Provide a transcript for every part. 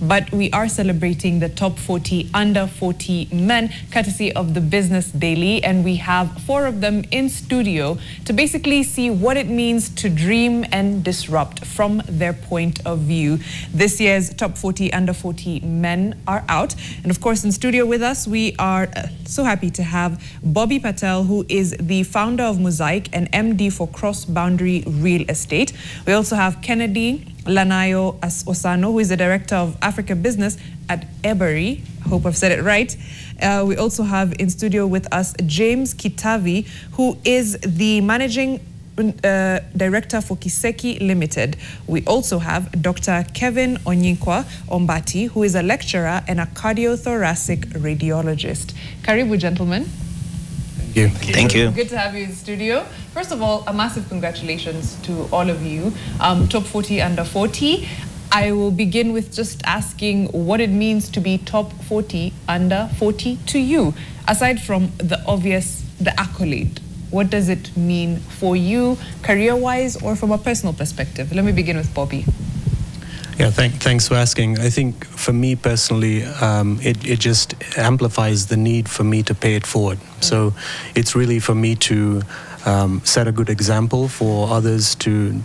but we are celebrating the top 40 under 40 men, courtesy of the Business Daily, and we have 4 of them in studio to basically see what it means to dream and disrupt from their point of view. This year's top 40 under 40 men are out, and of course in studio with us we are so happy to have Bobby Patel, who is the founder of Mosaic and MD for Cross Boundary Real Estate. We also have Kennedy Lanayo Osano, who is the Director of Africa Business at Ebury. Hope I've said it right. We also have in studio with us James Kitavi, who is the Managing Director for Kiseki Limited. We also have Dr. Kevin Onyinkwa Ombati, who is a lecturer and a cardiothoracic radiologist. Karibu, gentlemen. Thank you. Thank you. Good to have you in the studio. First of all, a massive congratulations to all of you. Top 40 under 40. I will begin with just asking what it means to be top 40 under 40 to you. Aside from the obvious, the accolade, what does it mean for you, career-wise or from a personal perspective? Let me begin with Bobby. Yeah, thanks for asking. I think for me personally, it just amplifies the need for me to pay it forward. So it's really for me to set a good example for others to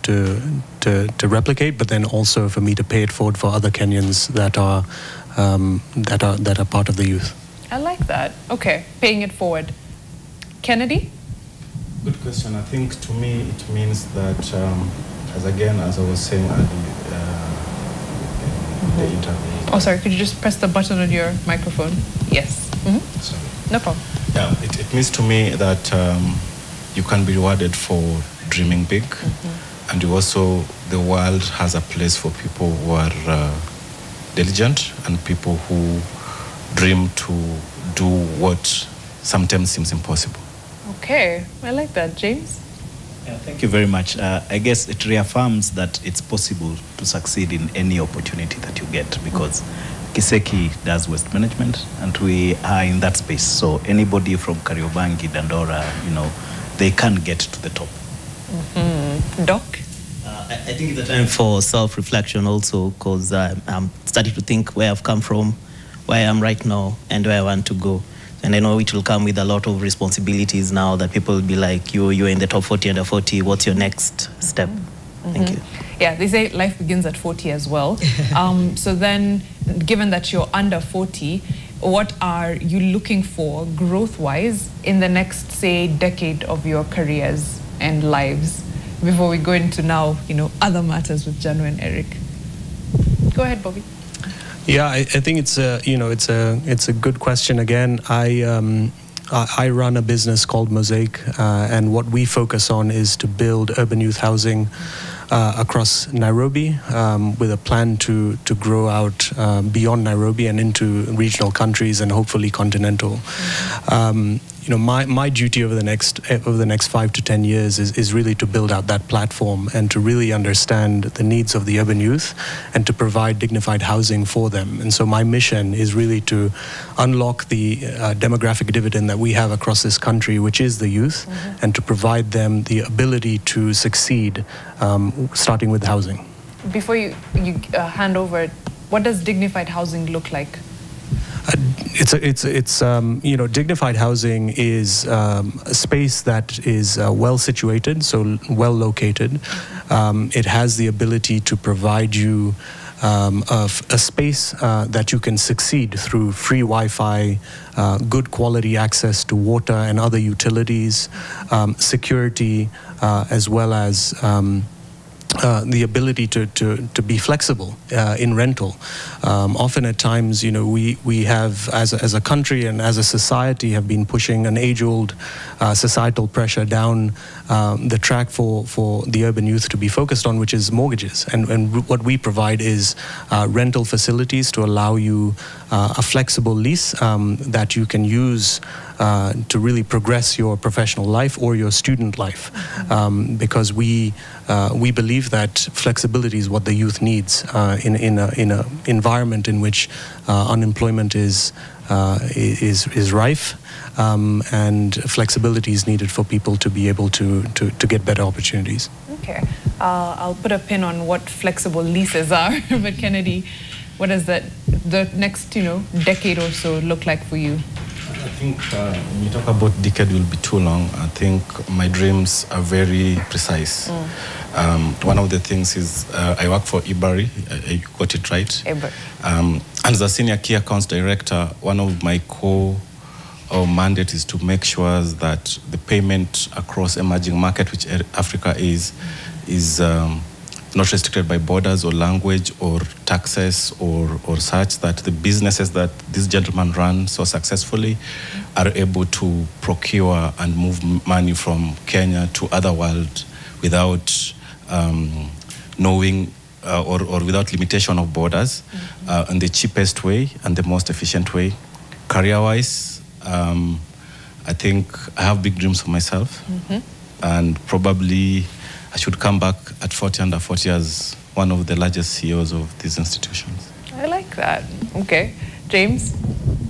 replicate, but then also for me to pay it forward for other Kenyans that are part of the youth. I like that. Okay, paying it forward. Kennedy? Good question. I think to me it means that, as I was saying at the interview. Oh, sorry, could you just press the button on your microphone? Yes. Sorry. No problem. Yeah, it means to me that you can be rewarded for dreaming big, and you also, the world has a place for people who are diligent and people who dream to do what sometimes seems impossible. Okay, I like that. James? Yeah, thank you very much. I guess it reaffirms that it's possible to succeed in any opportunity that you get, because Kiseki does waste management and we are in that space. So anybody from Kariobangi, Dandora, they can get to the top. Doc? I think it's a time for self-reflection also, because I'm starting to think where I've come from, where I am right now, and where I want to go. And I know it will come with a lot of responsibilities now that people will be like, you're in the top 40 under 40, what's your next step? Thank you. Yeah, they say life begins at 40 as well. So then, given that you're under 40, what are you looking for growth-wise in the next, say, decade of your careers and lives, before we go into now, other matters with Janu and Eric? Go ahead, Bobby. Yeah, I think it's a good question. Again, I run a business called Mosaic, and what we focus on is to build urban youth housing across Nairobi, with a plan to grow out beyond Nairobi and into regional countries and hopefully continental. My duty over the next 5 to 10 years is really to build out that platform and to really understand the needs of the urban youth and to provide dignified housing for them. And so my mission is really to unlock the demographic dividend that we have across this country, which is the youth, and to provide them the ability to succeed, starting with housing. Before you hand over, what does dignified housing look like? Dignified housing is a space that is well situated, so well located. It has the ability to provide you a space that you can succeed through free Wi-Fi, good quality access to water and other utilities, security, as well as the ability to be flexible in rental. Often at times, we have, as a country and as a society, have been pushing an age-old societal pressure down the track for the urban youth to be focused on, which is mortgages. And what we provide is rental facilities to allow you a flexible lease that you can use to really progress your professional life or your student life, because we believe that flexibility is what the youth needs in an environment in which unemployment is rife, and flexibility is needed for people to be able to get better opportunities. Okay, I'll put a pin on what flexible leases are, but Kennedy, What does the next, decade or so look like for you? I think when you talk about decade will be too long. I think my dreams are very precise. One of the things is I work for Ibari. You got it right. Ibari. And as a senior key accounts director, one of my core mandate is to make sure that the payment across emerging market, which Africa is not restricted by borders or language or taxes or such, that the businesses that this gentleman runs so successfully are able to procure and move money from Kenya to other world without knowing or without limitation of borders, in the cheapest way and the most efficient way. Career-wise, I think I have big dreams for myself, and probably I should come back at 40 under 40 as one of the largest CEOs of these institutions. I like that. Okay. James?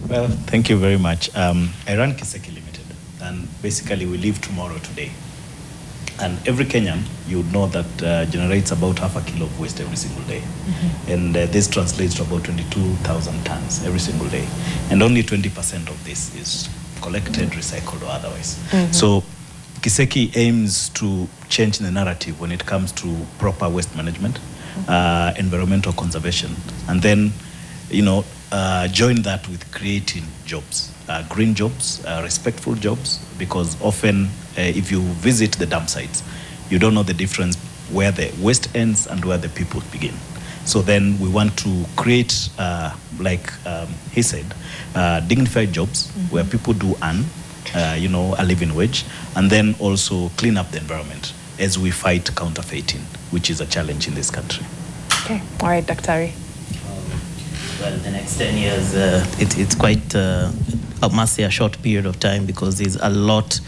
Well, thank you very much. I run Kiseki Limited, and basically we live tomorrow today. And every Kenyan, you would know that generates about half a kilo of waste every single day. And this translates to about 22,000 tons every single day. And only 20% of this is collected, recycled, or otherwise. So Kiseki aims to change the narrative when it comes to proper waste management, environmental conservation, and then, join that with creating jobs, green jobs, respectful jobs, because often if you visit the dump sites, you don't know the difference where the waste ends and where the people begin. So then we want to create, like he said, dignified jobs where people do earn a living wage, and then also clean up the environment as we fight counterfeiting, which is a challenge in this country. Okay. All right, Daktari. Well, the next 10 years, it's quite, I must say, a short period of time, because there's a lot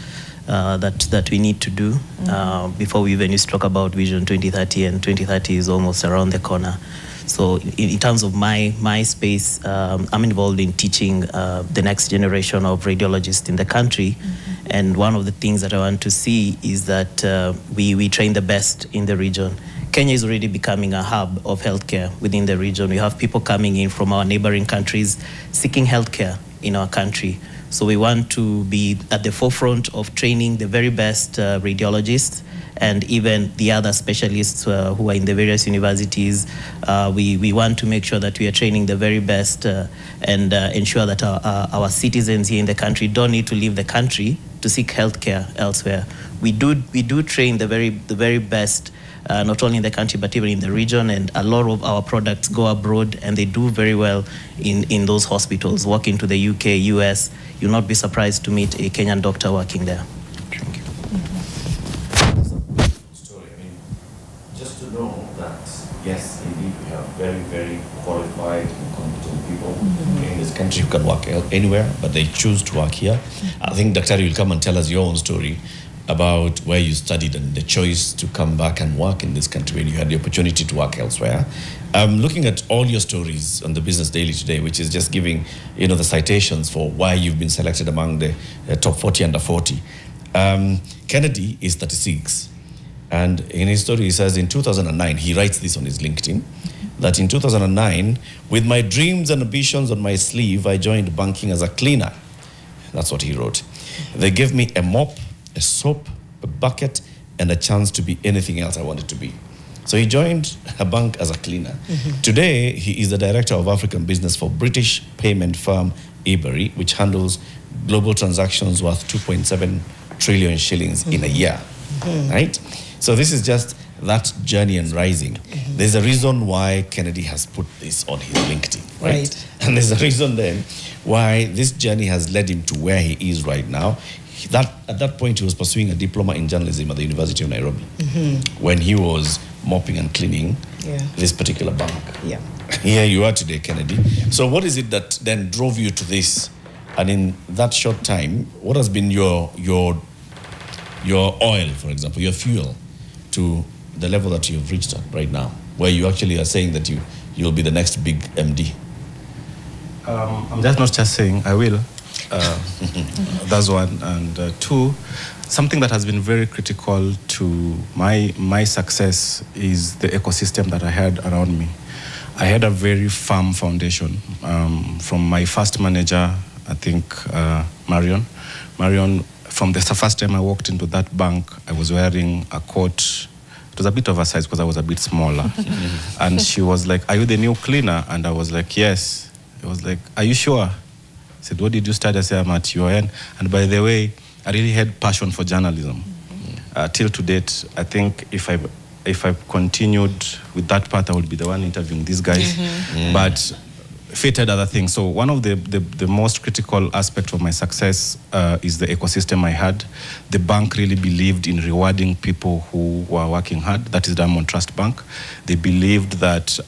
that we need to do before we even used to talk about Vision 2030, and 2030 is almost around the corner. So in terms of my space, I'm involved in teaching the next generation of radiologists in the country. And one of the things that I want to see is that we train the best in the region. Kenya is already becoming a hub of healthcare within the region. We have people coming in from our neighboring countries seeking healthcare in our country. So we want to be at the forefront of training the very best radiologists, and even the other specialists who are in the various universities. We want to make sure that we are training the very best and ensure that our citizens here in the country don't need to leave the country to seek healthcare elsewhere. We do train the very best, not only in the country but even in the region, and a lot of our products go abroad and they do very well in those hospitals. Walk into the UK, US, you'll not be surprised to meet a Kenyan doctor working there. Thank you. Story. I mean, just to know that, yes, indeed, we have very, very qualified and competent people in this country who can work anywhere, but they choose to work here. I think Daktari will come and tell us your own story about where you studied and the choice to come back and work in this country when you had the opportunity to work elsewhere. Looking at all your stories on the Business Daily today, which is just giving, the citations for why you've been selected among the top 40 under 40. Kennedy is 36. And in his story, he says in 2009, he writes this on his LinkedIn, that in 2009, with my dreams and ambitions on my sleeve, I joined banking as a cleaner. That's what he wrote. They gave me a mop, a soap, a bucket, and a chance to be anything else I wanted to be. So he joined a bank as a cleaner. Today, he is the director of African business for British payment firm Ibari, which handles global transactions worth 2.7 trillion shillings in a year, right? So this is just that journey and rising. There's a reason why Kennedy has put this on his LinkedIn, right? And there's a reason then why this journey has led him to where he is right now. At that point, he was pursuing a diploma in journalism at the University of Nairobi when he was mopping and cleaning this particular bank. Here you are today, Kennedy. So what is it that then drove you to this? And in that short time, what has been your oil, for example, your fuel, to the level that you've reached at right now, where you actually are saying that you'll be the next big MD? I'm not just saying I will. That's one. And two, something that has been very critical to my success is the ecosystem that I had around me. I had a very firm foundation from my first manager, I think, Marion. Marion, from the first time I walked into that bank, I was wearing a coat. It was a bit oversized because I was a bit smaller. And she was like, "Are you the new cleaner?" And I was like, "Yes." I was like, "Are you sure?" I said, "What did you study?" I said, "I'm at UN." And by the way, I really had passion for journalism. Till to date, I think if I continued with that path, I would be the one interviewing these guys. But fate had other things. So one of the most critical aspects of my success is the ecosystem I had. The bank really believed in rewarding people who were working hard. That is Diamond Trust Bank. They believed that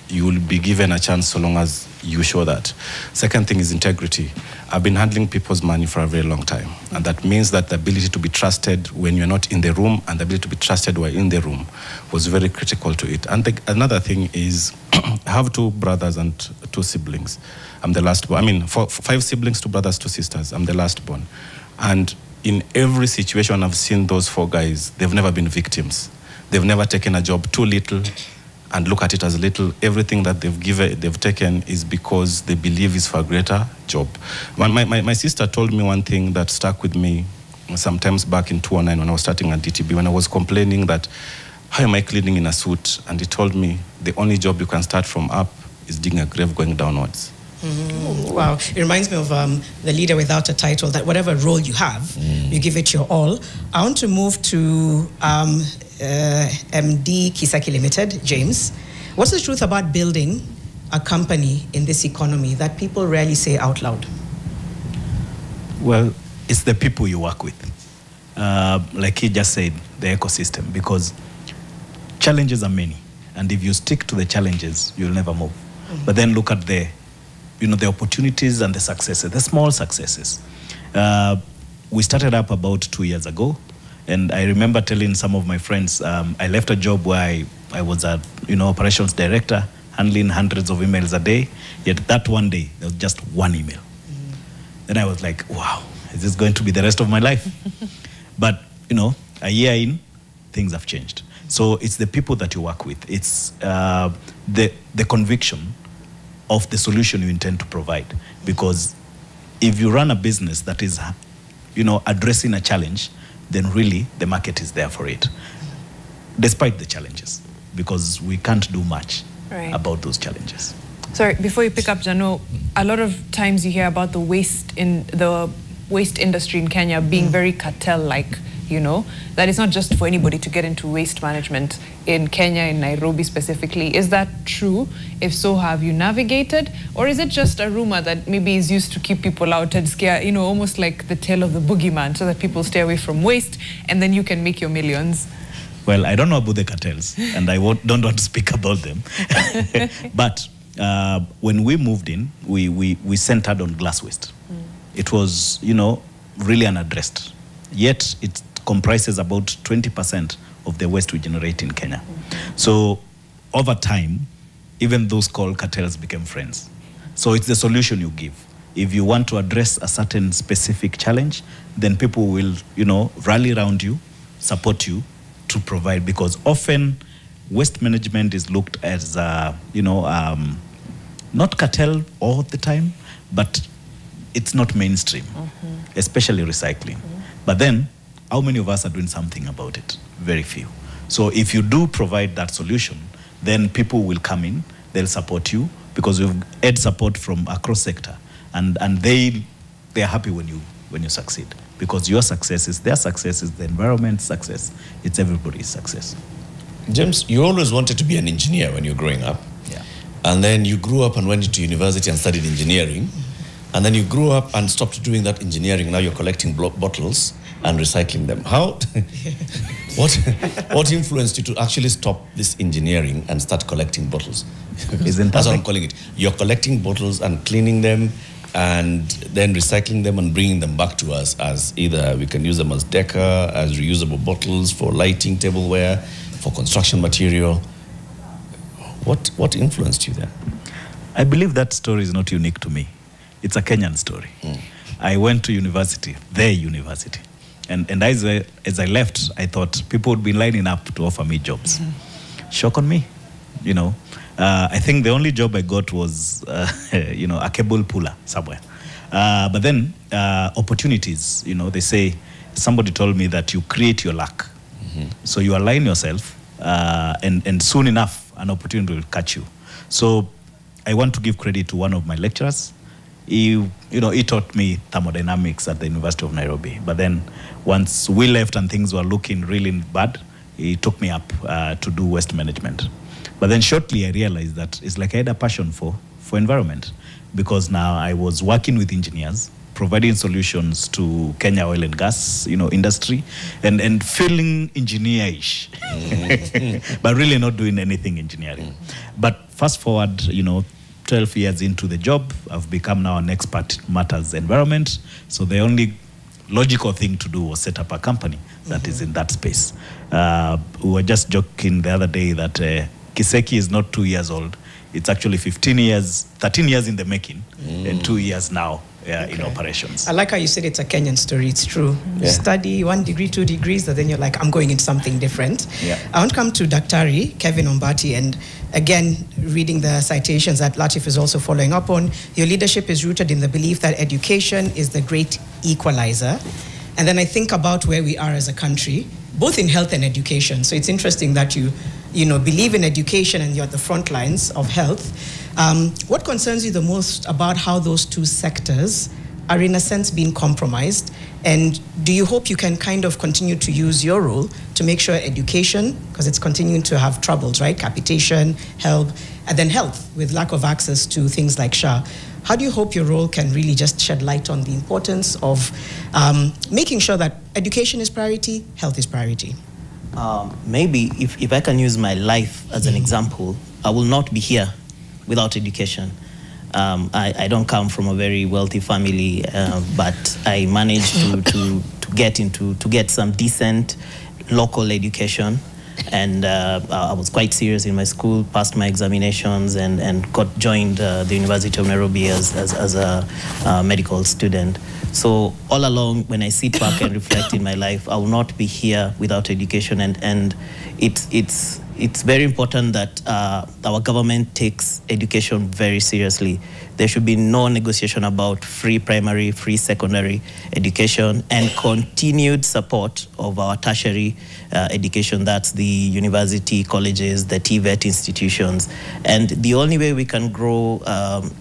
you will be given a chance so long as you show that. Second thing is integrity. I've been handling people's money for a very long time. And that means that the ability to be trusted when you're not in the room and the ability to be trusted while in the room was very critical to it. And another thing is, I have 2 brothers and 2 siblings. I'm the last born. I mean, 5 siblings, 2 brothers, 2 sisters. I'm the last born. And in every situation I've seen those 4 guys, they've never been victims. They've never taken a job too little and look at it as little. Everything that they've taken is because they believe is for a greater job. My sister told me one thing that stuck with me sometimes back in 2009 when I was starting at DTB, when I was complaining that, how am I cleaning in a suit? And he told me, the only job you can start from up is digging a grave going downwards. Wow. It reminds me of the leader without a title, that whatever role you have, you give it your all. I want to move to MD Kiseki Limited, James. What's the truth about building a company in this economy that people rarely say out loud? Well, it's the people you work with. Like he just said, the ecosystem, because challenges are many. And if you stick to the challenges, you'll never move. But then look at the opportunities and the successes, the small successes. We started up about 2 years ago. And I remember telling some of my friends, I left a job where I was a operations director, handling hundreds of emails a day. Yet that one day, there was just one email. Then I was like, wow, is this going to be the rest of my life? But, a year in, things have changed. So it's the people that you work with. It's the conviction of the solution you intend to provide. Because if you run a business that is, addressing a challenge, then really the market is there for it, despite the challenges, because we can't do much about those challenges. Sorry, before you pick up, Jano, a lot of times you hear about the waste industry in Kenya being very cartel-like, that it's not just for anybody to get into waste management in Kenya, in Nairobi specifically. Is that true? If so, have you navigated? Or is it just a rumor that maybe is used to keep people out and scare, almost like the tale of the boogeyman, so that people stay away from waste and then you can make your millions? Well, I don't know about the cartels, and I don't want to speak about them. But when we moved in, we centered on glass waste. It was, really unaddressed. Yet it comprises about 20% of the waste we generate in Kenya. So over time, even those called cartels became friends. So it's the solution you give. If you want to address a certain specific challenge, then people will, rally around you, support you to provide, because often waste management is looked as, not cartel all the time, but it's not mainstream, especially recycling. But then, how many of us are doing something about it? Very few. So if you do provide that solution, then people will come in, they'll support you, because we've had support from across sector, and they're happy when you succeed, because your success is their success, is the environment's success, it's everybody's success. James, you always wanted to be an engineer when you were growing up. Yeah. And then you grew up and went to university and studied engineering. And then you grew up and stopped doing that engineering. Now you're collecting bottles and recycling them. How? What influenced you to actually stop this engineering and start collecting bottles? That's what I'm calling it. You're collecting bottles and cleaning them and then recycling them and bringing them back to us as either we can use them as decor, as reusable bottles for lighting, tableware, for construction material. What influenced you there? I believe that story is not unique to me. It's a Kenyan story. I went to university, their university. And as I left, I thought people would be lining up to offer me jobs. Shock on me, I think the only job I got was, a cable puller somewhere. But then opportunities, they say, somebody told me that you create your luck. So you align yourself, and soon enough, an opportunity will catch you. So I want to give credit to one of my lecturers. He taught me thermodynamics at the University of Nairobi. But then once we left and things were looking really bad, he took me up to do waste management. But then shortly I realized that it's like I had a passion for environment, because now I was working with engineers, providing solutions to Kenya oil and gas, industry, and feeling engineerish, but really not doing anything engineering. But fast forward, 12 years into the job, I've become now an expert in matters environment. So the only logical thing to do was set up a company that is in that space. We were just joking the other day that Kiseki is not 2 years old. It's actually 13 years in the making, and 2 years now in operations. I like how you said it's a Kenyan story. It's true. You study 1 degree, 2 degrees, and then you're like, I'm going into something different. Yeah. I want to come to Daktari Kevin Ombati, and again, reading the citations that Latif is also following up on, your leadership is rooted in the belief that education is the great equalizer. And then I think about where we are as a country, both in health and education. So it's interesting that you believe in education and you're at the front lines of health. What concerns you the most about how those two sectors are in a sense being compromised? And do you hope you can kind of continue to use your role to make sure education, because it's continuing to have troubles, right? Capitation, help, and then health with lack of access to things like SHA. How do you hope your role can really just shed light on the importance of making sure that education is priority, health is priority? Maybe if I can use my life as an example, I will not be here without education. I don't come from a very wealthy family, but I managed to get some decent local education, and I was quite serious in my school, passed my examinations, and joined the University of Nairobi as a medical student. So all along, when I sit back and reflect in my life, I will not be here without education, and it's very important that our government takes education very seriously. There should be no negotiation about free primary, free secondary education, and continued support of our tertiary education. That's the university, colleges, the TVET institutions. And the only way we can grow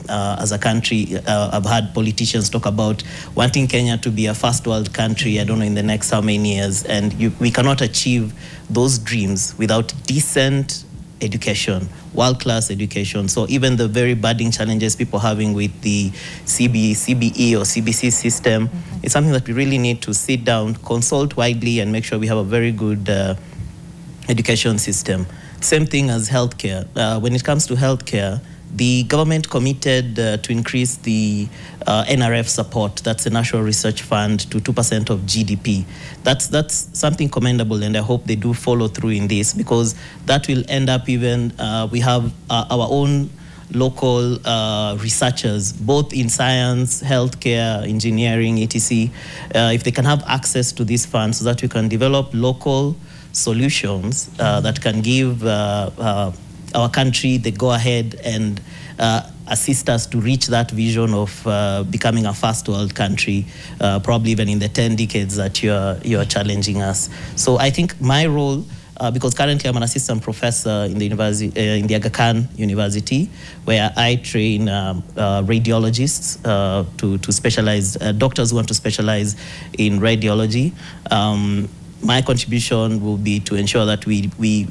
as a country, I've had politicians talk about wanting Kenya to be a first world country, I don't know in the next how many years, and we cannot achieve those dreams without decent education, world-class education. So even the very budding challenges people having with the CBE or CBC system, it's something that we really need to sit down, consult widely, and make sure we have a very good education system. Same thing as healthcare. When it comes to healthcare, the government committed to increase the NRF support, that's the National Research Fund, to 2% of GDP. That's something commendable, and I hope they do follow through in this, because that will end up even, we have our own local researchers, both in science, healthcare, engineering, etc. If they can have access to these funds so that we can develop local solutions that can give our country the go-ahead and assist us to reach that vision of becoming a first world country, probably even in the 10 decades that you're challenging us. So I think my role, because currently I'm an assistant professor in the university, in the Aga Khan University, where I train radiologists to specialize, doctors who want to specialize in radiology. My contribution will be to ensure that we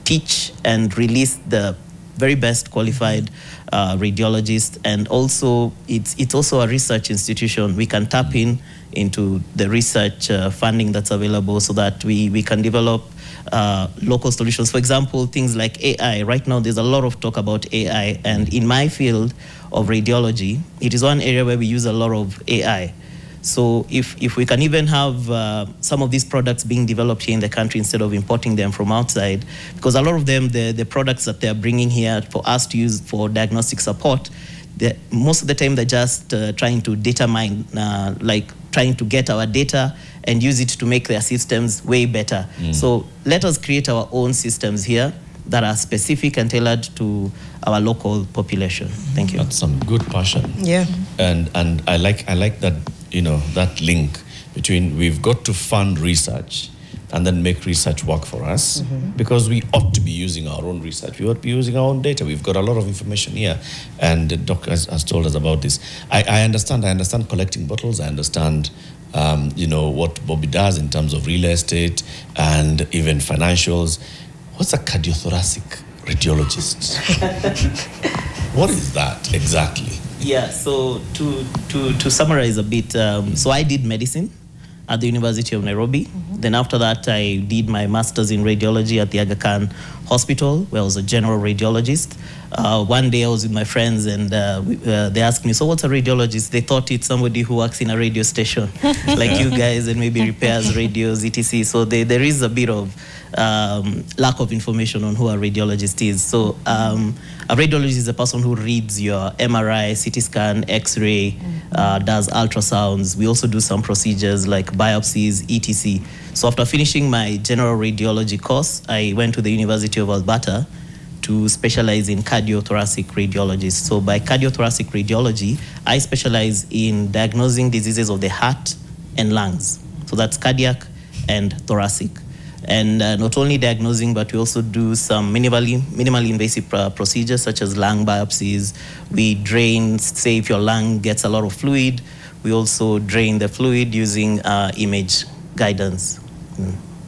teach and release the very best qualified radiologists, and also it's also a research institution. We can tap into the research funding that's available so that we can develop local solutions. For example, things like AI. Right now, there's a lot of talk about AI, and in my field of radiology, it is one area where we use a lot of AI. So if we can even have some of these products being developed here in the country instead of importing them from outside, because a lot of them, the products that they're bringing here for us to use for diagnostic support, most of the time they're just trying to data mine, like trying to get our data and use it to make their systems way better. So let us create our own systems here that are specific and tailored to our local population. Thank you. That's some good passion. Yeah. And I like that, you know, that link between we've got to fund research and then make research work for us, because we ought to be using our own research. We ought to be using our own data. We've got a lot of information here, and the doc has told us about this. I understand collecting bottles. I understand, you know, what Bobby does in terms of real estate and even financials. What's a cardiothoracic radiologist? What is that exactly? Yeah, so to summarize a bit, so I did medicine at the University of Nairobi. Then after that, I did my master's in radiology at the Aga Khan Hospital, where I was a general radiologist. One day I was with my friends and they asked me, so what's a radiologist? They thought it's somebody who works in a radio station, like you guys, and maybe repairs radios, etc. So there is a bit of lack of information on who a radiologist is. So a radiologist is a person who reads your MRI, CT scan, X-ray, does ultrasounds. We also do some procedures like biopsies, etc. So after finishing my general radiology course, I went to the University of Alberta to specialize in cardiothoracic radiology. So by cardiothoracic radiology, I specialize in diagnosing diseases of the heart and lungs. So that's cardiac and thoracic. And not only diagnosing, but we also do some minimally invasive procedures such as lung biopsies. We drain, say if your lung gets a lot of fluid, we also drain the fluid using image guidance.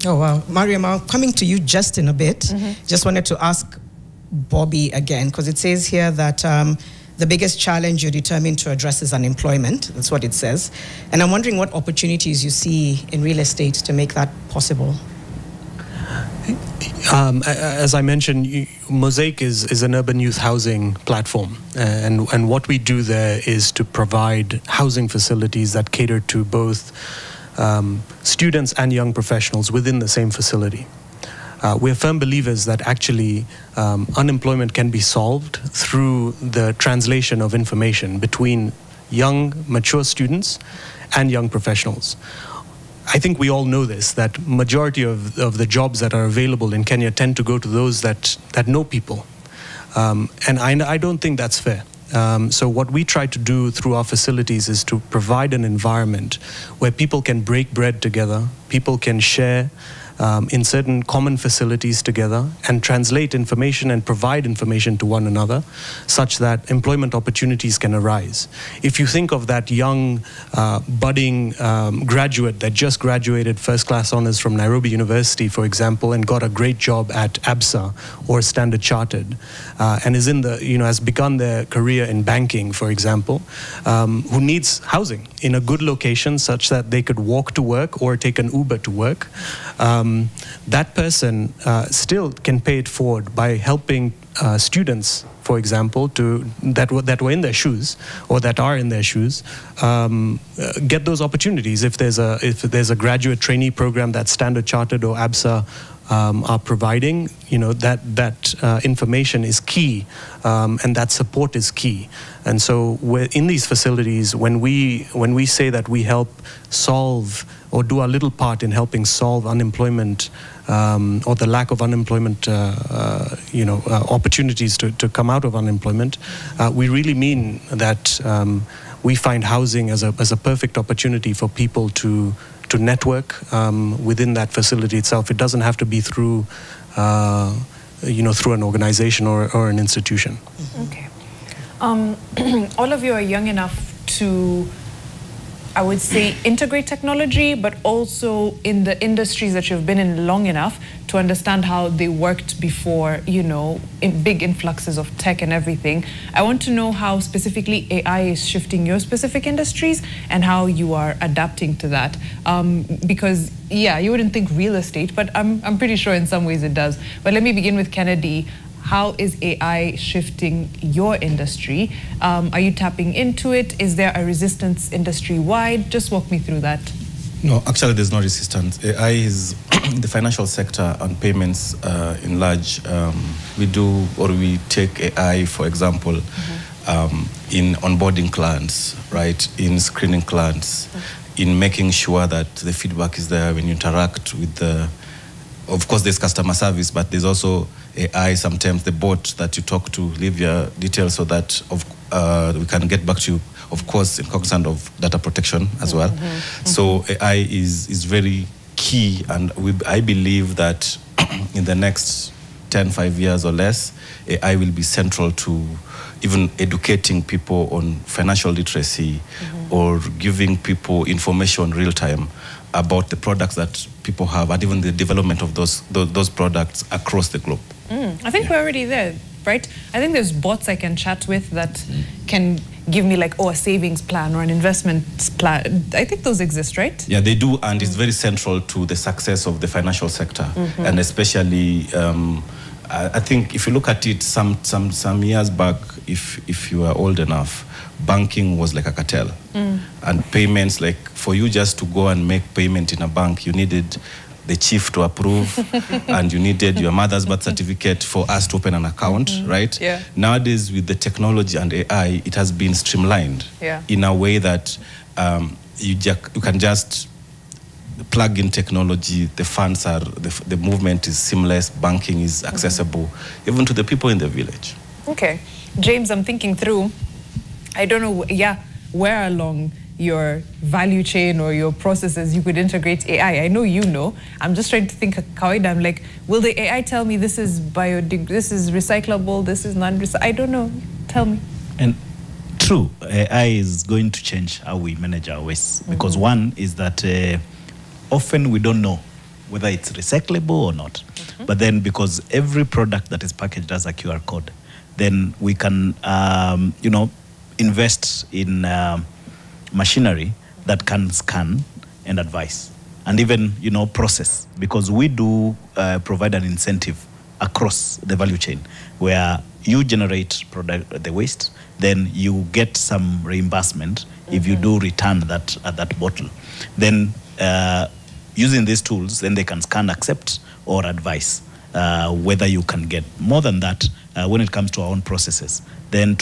Oh, wow. Mariam, I'm coming to you just in a bit. Just wanted to ask Bobby again, because it says here that the biggest challenge you're determined to address is unemployment. That's what it says. And I'm wondering what opportunities you see in real estate to make that possible. As I mentioned, Mosaic is an urban youth housing platform, and what we do there is to provide housing facilities that cater to both students and young professionals within the same facility. We're firm believers that actually unemployment can be solved through the translation of information between young, mature students and young professionals. I think we all know this, that majority of the jobs that are available in Kenya tend to go to those that know people. And I don't think that's fair. So what we try to do through our facilities is to provide an environment where people can break bread together, people can share in certain common facilities together and translate information and provide information to one another such that employment opportunities can arise. If you think of that young budding graduate that just graduated first class honors from Nairobi University, for example, and got a great job at ABSA or Standard Chartered, and is in the, has begun their career in banking, for example, who needs housing in a good location such that they could walk to work or take an Uber to work, that person still can pay it forward by helping students, for example, that were in their shoes or that are in their shoes, get those opportunities. If there's a graduate trainee program that Standard Chartered or ABSA are providing, that information is key, and that support is key. And so in these facilities, when we say that we help solve or do our little part in helping solve unemployment or the lack of unemployment, opportunities to come out of unemployment, we really mean that we find housing as a perfect opportunity for people to network within that facility itself. It doesn't have to be through, through an organization or an institution. Okay. All of you are young enough to, I would say, integrate technology, but also in the industries that you've been in long enough to understand how they worked before, in big influxes of tech and everything. I want to know how specifically AI is shifting your specific industries and how you are adapting to that. Because, yeah, you wouldn't think real estate, but I'm pretty sure in some ways it does. But let me begin with Kennedy. How is AI shifting your industry? Are you tapping into it? Is there a resistance industry-wide? Just walk me through that. No, actually there's no resistance. AI is in the financial sector and payments in large. We take AI, for example, in onboarding clients, right? In screening clients, in making sure that the feedback is there when you interact with of course there's customer service, but there's also AI, sometimes the bot that you talk to, leave your details so that we can get back to you, of course, in cognizant of data protection as well. So AI is very key, and I believe that in the next 5 years or less, AI will be central to even educating people on financial literacy or giving people information real time about the products that people have and even the development of those products across the globe. I think we're already there, right? I think there's bots I can chat with that can give me like, a savings plan or an investment plan. I think those exist, right? Yeah, they do, and it's very central to the success of the financial sector, and especially I think if you look at it some years back, if you are old enough, banking was like a cartel. And payments, like for you just to go and make payment in a bank, you needed the chief to approve and you needed your mother's birth certificate for us to open an account, right? Yeah. Nowadays with the technology and AI, it has been streamlined in a way that you can just plug in technology, the funds are, the movement is seamless, banking is accessible, even to the people in the village. Okay. James, I'm thinking through, I don't know, where along your value chain or your processes you could integrate AI. I know you know. I'm just trying to think of kawaida. I'm like, will the AI tell me this is this is recyclable, this is non-recyclable? I don't know. Tell me. And true, AI is going to change how we manage our waste, because one is that often we don't know whether it's recyclable or not. But then because every product that is packaged has a QR code, then we can, invest in machinery that can scan and advise and even, process, because we do provide an incentive across the value chain where you generate the waste, then you get some reimbursement if you do return that bottle. Then using these tools, then they can scan, accept, or advise whether you can get more than that when it comes to our own processes. Then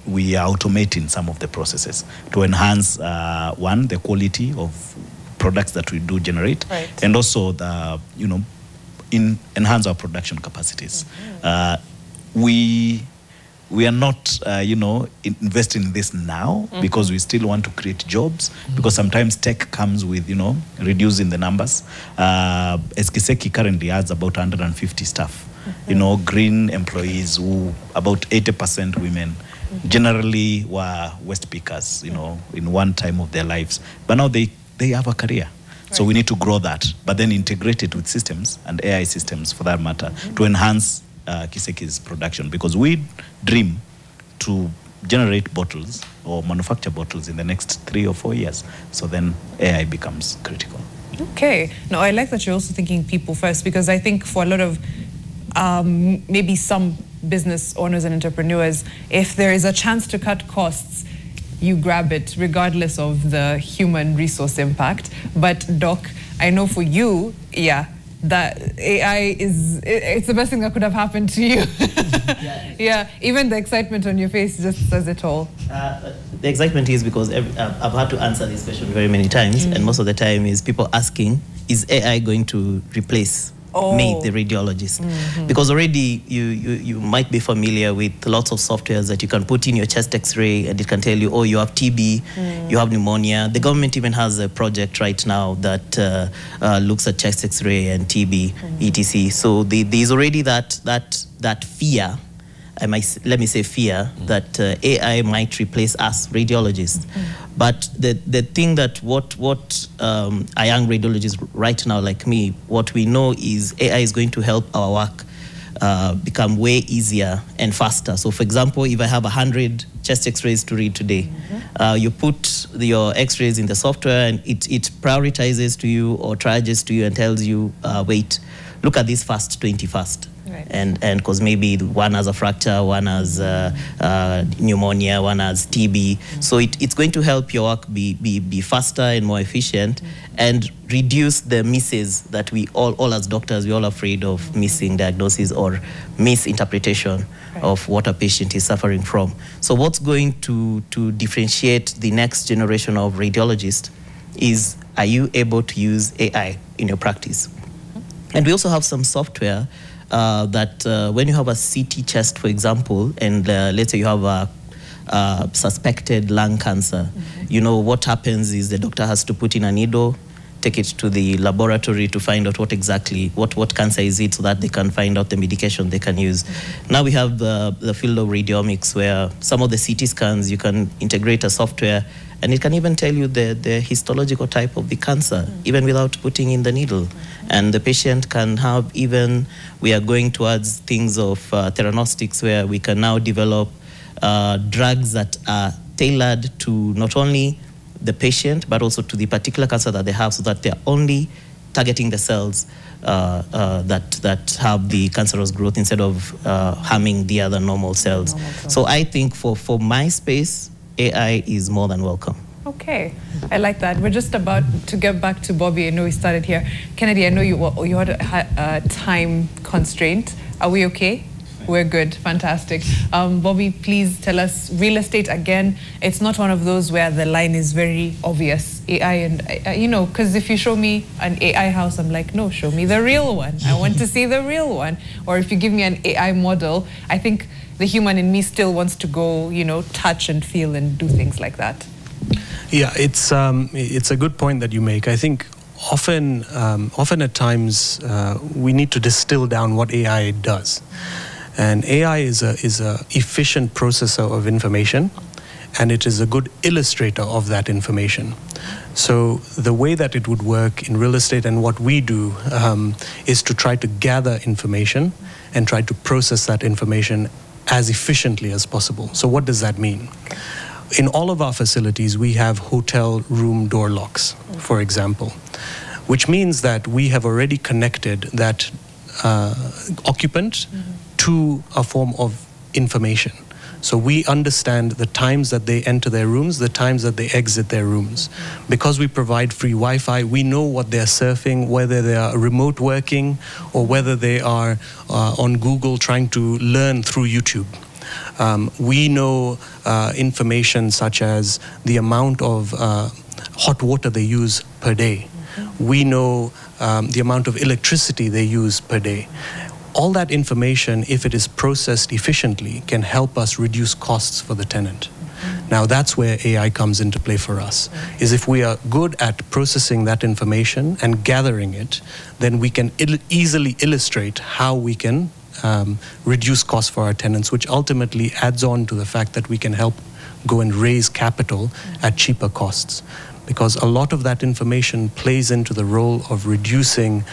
we are automating some of the processes to enhance the quality of products that we do generate, and also enhance our production capacities. We are not, investing in this now because we still want to create jobs, because sometimes tech comes with, reducing the numbers. As Kiseki currently has about 150 staff, green employees who about 80% women, generally were waste pickers, in one time of their lives. But now they have a career. So we need to grow that, but then integrate it with systems and AI systems for that matter to enhance Kiseki's production, because we dream to generate bottles or manufacture bottles in the next 3 or 4 years. So then AI becomes critical. Okay. No, I like that you're also thinking people first, because I think for a lot of maybe some business owners and entrepreneurs, if there is a chance to cut costs, you grab it regardless of the human resource impact. But Doc, I know for you, that AI it's the best thing that could have happened to you. Even the excitement on your face just says it all. The excitement is because I've had to answer this question very many times, and most of the time is people asking, is AI going to replace me, the radiologist? Because already you might be familiar with lots of softwares that you can put in your chest x-ray and it can tell you, you have TB, you have pneumonia. The government even has a project right now that looks at chest x-ray and TB, etc. So there's already that fear, let me say fear, that AI might replace us radiologists. But the thing that what a young radiologist right now like me, what we know is AI is going to help our work become way easier and faster. So for example, if I have 100 chest x-rays to read today, you put your x-rays in the software and it prioritizes to you or triages to you and tells you, wait, look at this first, 20 first. And because maybe one has a fracture, one has pneumonia, one has TB. So it's going to help your work be faster and more efficient and reduce the misses that we all as doctors, we're all afraid of missing diagnosis or misinterpretation of what a patient is suffering from. So what's going to differentiate the next generation of radiologists is, are you able to use AI in your practice? And we also have some software that when you have a CT chest, for example, and let's say you have a suspected lung cancer, you know, what happens is the doctor has to put in a needle, take it to the laboratory to find out what cancer is it, so that they can find out the medication they can use. Now we have the field of radiomics, where some of the CT scans, you can integrate a software and it can even tell you the histological type of the cancer, even without putting in the needle. And the patient can have even, we are going towards things of theranostics, where we can now develop drugs that are tailored to not only the patient, but also to the particular cancer that they have, so that they're only targeting the cells that have the cancerous growth instead of harming the other normal cells. So I think for my space, AI is more than welcome. Okay, I like that. We're just about to get back to Bobby. I know we started here. Kennedy, I know you had a time constraint. Are we okay? We're good, fantastic. Bobby, please tell us, real estate, again, it's not one of those where the line is very obvious. AI and, you know, because if you show me an AI house, I'm like, no, show me the real one. I want to see the real one. Or if you give me an AI model, I think the human in me still wants to go, you know, touch and feel and do things like that. Yeah, it's a good point that you make. I think often at times we need to distill down what AI does. And AI is a efficient processor of information, and it is a good illustrator of that information. So the way that it would work in real estate and what we do is to try to gather information and try to process that information as efficiently as possible. So what does that mean? In all of our facilities, we have hotel room door locks, for example, which means that we have already connected that occupant to a form of information. So we understand the times that they enter their rooms, the times that they exit their rooms. Because we provide free Wi-Fi, we know what they're surfing, whether they are remote working or whether they are on Google trying to learn through YouTube. We know information such as the amount of hot water they use per day. We know the amount of electricity they use per day. All that information, if it is processed efficiently, can help us reduce costs for the tenant. Now that's where AI comes into play for us, is if we are good at processing that information and gathering it, then we can easily illustrate how we can reduce costs for our tenants, which ultimately adds on to the fact that we can help go and raise capital at cheaper costs. Because a lot of that information plays into the role of reducing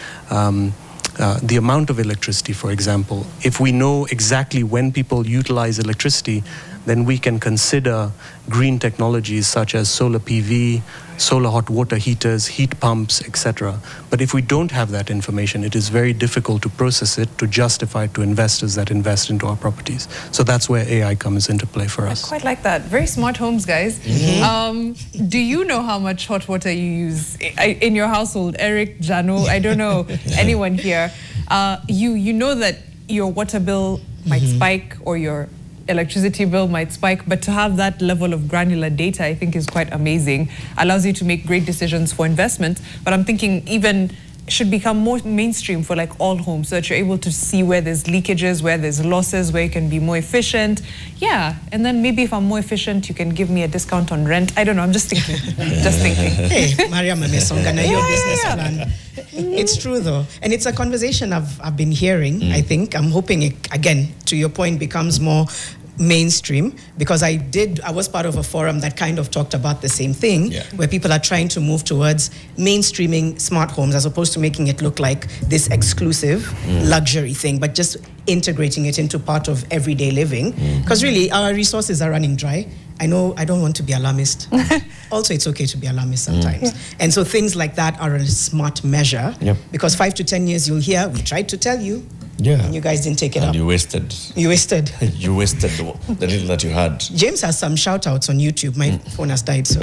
the amount of electricity, for example. If we know exactly when people utilize electricity, then we can consider green technologies such as solar PV, solar hot water heaters, heat pumps, etc. But if we don't have that information, it is very difficult to process it, to justify it to investors that invest into our properties. So that's where AI comes into play for us. I quite like that. Very smart homes, guys. Do you know how much hot water you use in your household? Eric, Janu, I don't know, anyone here. You know that your water bill might spike or your electricity bill might spike, but to have that level of granular data, I think is quite amazing. Allows you to make great decisions for investment. But I'm thinking even should become more mainstream for like all homes, so that you're able to see where there's leakages, where there's losses, where you can be more efficient. Yeah, and then maybe if I'm more efficient, you can give me a discount on rent. I don't know, I'm just thinking, just thinking. Hey, Mariam Amesongana, your business plan. It's true though, and it's a conversation I've been hearing. I think I'm hoping it, again, to your point, becomes more mainstream, because I was part of a forum that kind of talked about the same thing, where people are trying to move towards mainstreaming smart homes as opposed to making it look like this exclusive luxury thing, but just integrating it into part of everyday living. Because really, our resources are running dry. I know I don't want to be alarmist. Also, it's okay to be alarmist sometimes. And so things like that are a smart measure, because 5 to 10 years you'll hear, we tried to tell you, and you guys didn't take it up. You wasted. You wasted. You wasted the little that you had. James has some shout outs on YouTube. My phone has died, so.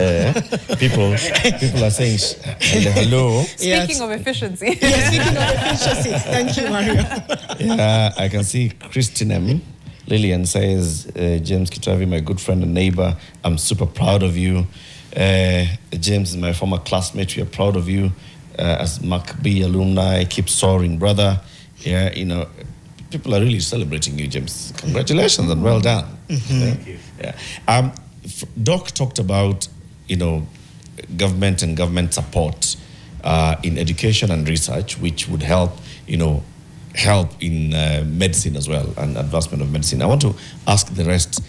People are saying hello. Speaking of efficiency. Speaking of efficiency. Thank you, Mario. Yeah, I can see Christine M. Lillian says, James Kitavi, my good friend and neighbor, I'm super proud of you. James is my former classmate. We are proud of you. As MacB alumni, keep soaring, brother. Yeah, you know, people are really celebrating you, James. Congratulations and well done. Thank you. Yeah. Doc talked about, government and government support in education and research, which would help, help in medicine as well and advancement of medicine. I want to ask the rest,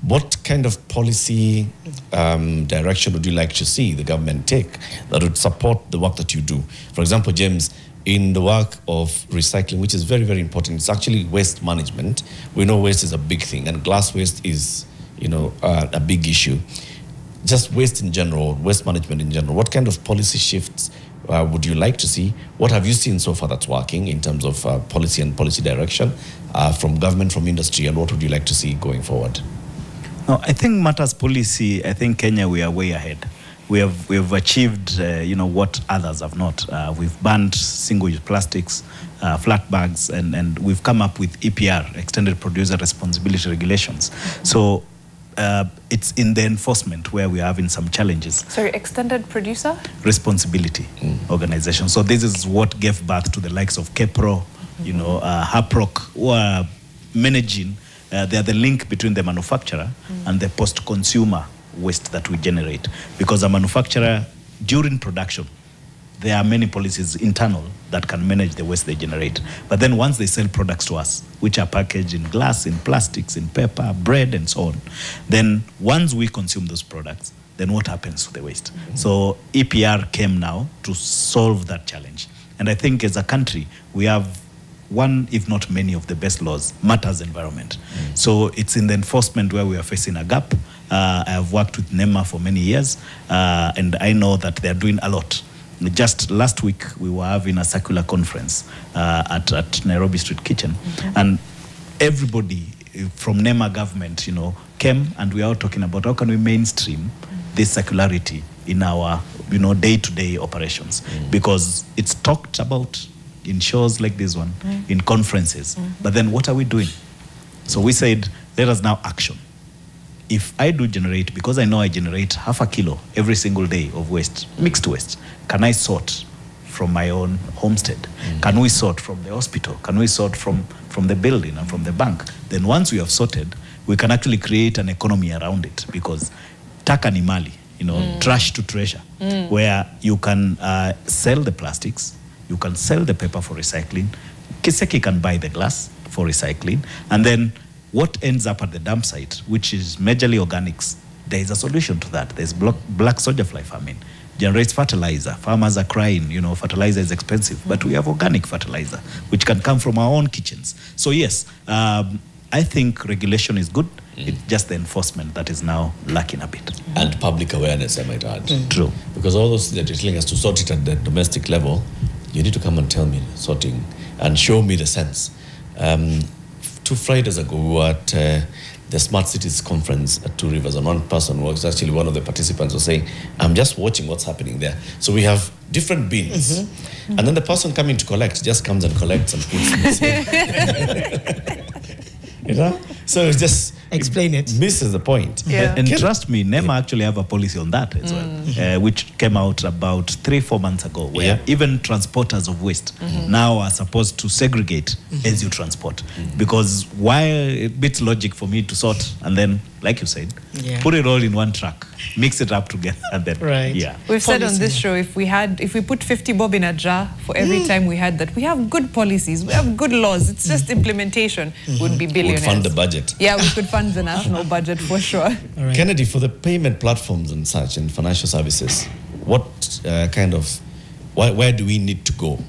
what kind of policy direction would you like to see the government take that would support the work that you do? For example, James, in the work of recycling, which is very, very important, it's actually waste management. We know waste is a big thing, and glass waste is, a big issue. Just waste in general, waste management in general, what kind of policy shifts would you like to see? What have you seen so far that's working in terms of policy and policy direction from government, from industry, and what would you like to see going forward? No, I think matters policy, I think Kenya, we are way ahead. We have achieved, what others have not. We've banned single-use plastics, flat bags, and we've come up with EPR, Extended Producer Responsibility Regulations. So it's in the enforcement where we are having some challenges. Sorry, Extended Producer? Responsibility Organization. So this is what gave birth to the likes of KEPRO, HAPROC, who are managing. They are the link between the manufacturer and the post-consumer waste that we generate. Because a manufacturer, during production, there are many policies internal that can manage the waste they generate. But then once they sell products to us, which are packaged in glass, in plastics, in paper, bread, and so on, then once we consume those products, then what happens to the waste? So EPR came now to solve that challenge. And I think as a country, we have one, if not many, of the best laws, matters environment. So it's in the enforcement where we are facing a gap. I have worked with NEMA for many years, and I know that they're doing a lot. Just last week, we were having a circular conference at Nairobi Street Kitchen, and everybody from NEMA government, came, and we are all talking about how can we mainstream this circularity in our, day-to-day operations, because it's talked about in shows like this one, in conferences. But then what are we doing? So we said, let us now action. If I do generate, because I know I generate 0.5 kilo every single day of waste, mixed waste, can I sort from my own homestead? Can we sort from the hospital? Can we sort from the building and from the bank? Then once we have sorted, we can actually create an economy around it, because taka ni mali, trash to treasure, where you can sell the plastics, you can sell the paper for recycling. Kiseki can buy the glass for recycling. And then what ends up at the dump site, which is majorly organics, there is a solution to that. There's black soldier fly farming. Generates fertilizer. Farmers are crying, fertilizer is expensive. But we have organic fertilizer, which can come from our own kitchens. So yes, I think regulation is good. It's just the enforcement that is now lacking a bit. And public awareness, I might add. True. Because all those that you're telling us to sort it at the domestic level, you need to come and tell me sorting and show me the sense. 2 Fridays ago, we were at the Smart Cities conference at Two Rivers, and one person was actually one of the participants was saying, I'm just watching what's happening there. So we have different bins. And then the person coming to collect just comes and collects and puts it. So it's just Explain it. Misses the point. Yeah. And trust me, NEMA actually have a policy on that as well, which came out about 3-4 months ago, where even transporters of waste now are supposed to segregate as you transport. Because why a bit logic for me to sort and then, like you said, put it all in one truck, mix it up together, and then We've said on this show, if we put 50 bob in a jar for every time we had that, we have good policies, we have good laws. It's just implementation would be billionaires. Would fund the budget. Yeah, we could fund the national budget for sure. Right. Kennedy, for the payment platforms and such and financial services, what where do we need to go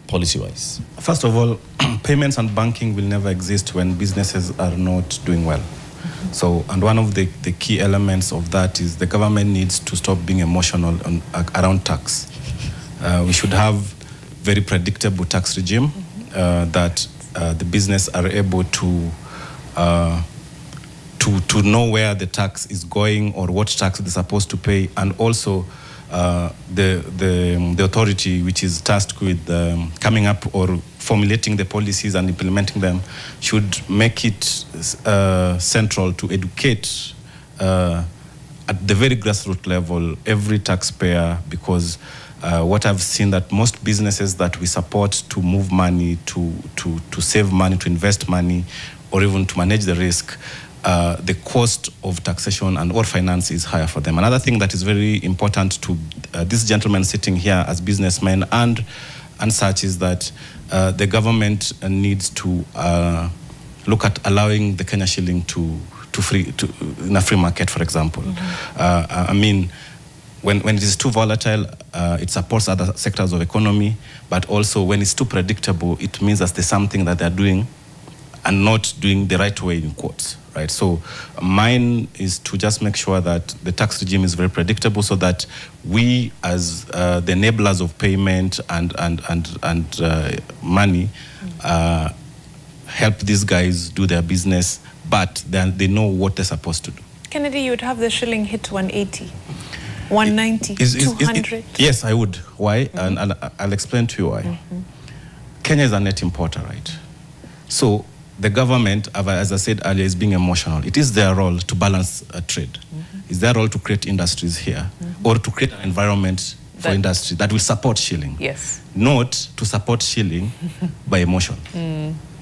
policy-wise? First of all, payments and banking will never exist when businesses are not doing well. So, and one of the key elements of that is the government needs to stop being emotional around tax. We should have very predictable tax regime that the business are able to know where the tax is going or what tax they're supposed to pay, and also the authority which is tasked with coming up or formulating the policies and implementing them should make it central to educate at the very grassroots level every taxpayer, because what I've seen that most businesses that we support to move money, to save money, to invest money, or even to manage the risk, the cost of taxation and or finance is higher for them. Another thing that is very important to these gentlemen sitting here as businessmen and such is that the government needs to look at allowing the Kenya shilling in a free market, for example. I mean, when it is too volatile, it supports other sectors of economy, but also when it's too predictable, it means that there's something that they're doing and not doing the right way, in quotes, right? So mine is to just make sure that the tax regime is very predictable so that we, as the enablers of payment and money, help these guys do their business, but then they know what they're supposed to do. Kennedy, you would have the shilling hit 180, 190, 200? Yes, I would. Why? And I'll explain to you why. Kenya is a net importer, right? So the government, as I said earlier, is being emotional. It is their role to balance trade. It's their role to create industries here or to create an environment for industry that will support shilling. Yes. Not to support shilling by emotion.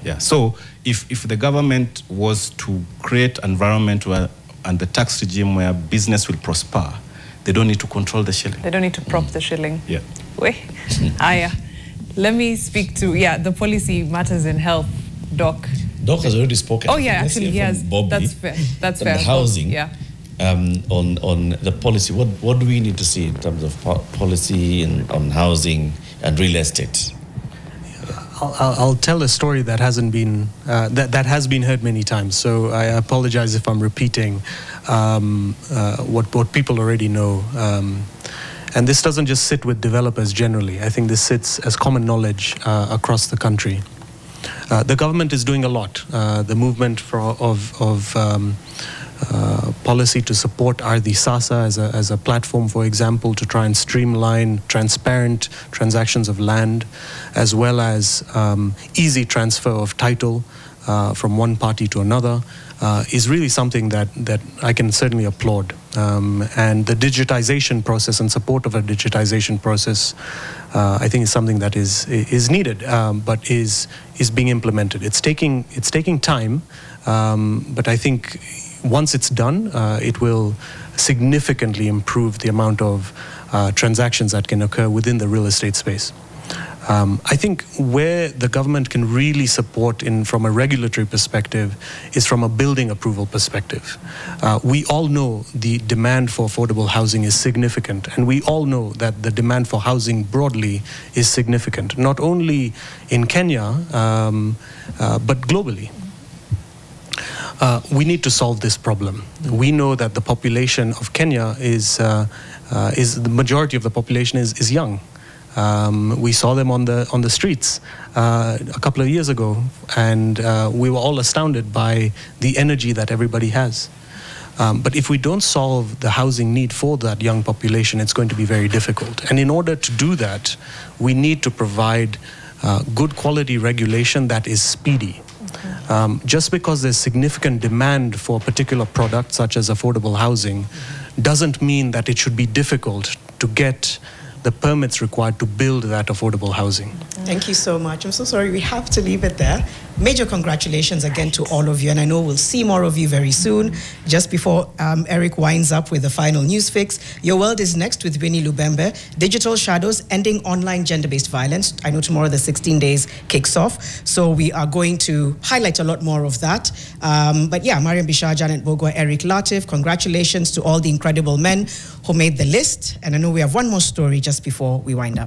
Yeah. So if the government was to create an environment and the tax regime where business will prosper, they don't need to control the shilling. They don't need to prop the shilling. Yeah. Wait. Let me speak to the policy matters in health, Doc. Doc has already spoken. Oh yeah, actually he has. Bobby, that's fair. That's fair. The housing. Yeah. On the policy, what do we need to see in terms of policy and on housing and real estate? I'll tell a story that hasn't been that has been heard many times. So I apologize if I'm repeating what people already know. And this doesn't just sit with developers generally. I think this sits as common knowledge across the country. The government is doing a lot. The movement of policy to support Ardhi Sasa as a platform, for example, to try and streamline transparent transactions of land, as well as easy transfer of title from one party to another, is really something that I can certainly applaud. And the digitization process and support of a digitization process, I think, is something that is needed, but is being implemented. It's taking time, but I think once it's done, it will significantly improve the amount of transactions that can occur within the real estate space. I think where the government can really support from a regulatory perspective is from a building approval perspective. We all know the demand for affordable housing is significant, and we all know that the demand for housing broadly is significant, not only in Kenya, but globally. We need to solve this problem. We know that the population of Kenya is the majority of the population is young. We saw them on the streets a couple of years ago, and we were all astounded by the energy that everybody has. But if we don't solve the housing need for that young population, it's going to be very difficult. And in order to do that, we need to provide good quality regulation that is speedy. Just because there's significant demand for a particular product, such as affordable housing, doesn't mean that it should be difficult to get the permits required to build that affordable housing. Thank you so much. I'm so sorry, we have to leave it there. Major congratulations again to all of you, and I know we'll see more of you very soon. Just before Eric winds up with the final news fix, Your World is next with Winnie Lubembe. Digital Shadows, Ending Online Gender-Based Violence. I know tomorrow the 16 days kicks off, so we are going to highlight a lot more of that. But yeah, Mariam Bishar, Janet Bogwa, Eric Latif, congratulations to all the incredible men who made the list. And I know we have one more story just before we wind up.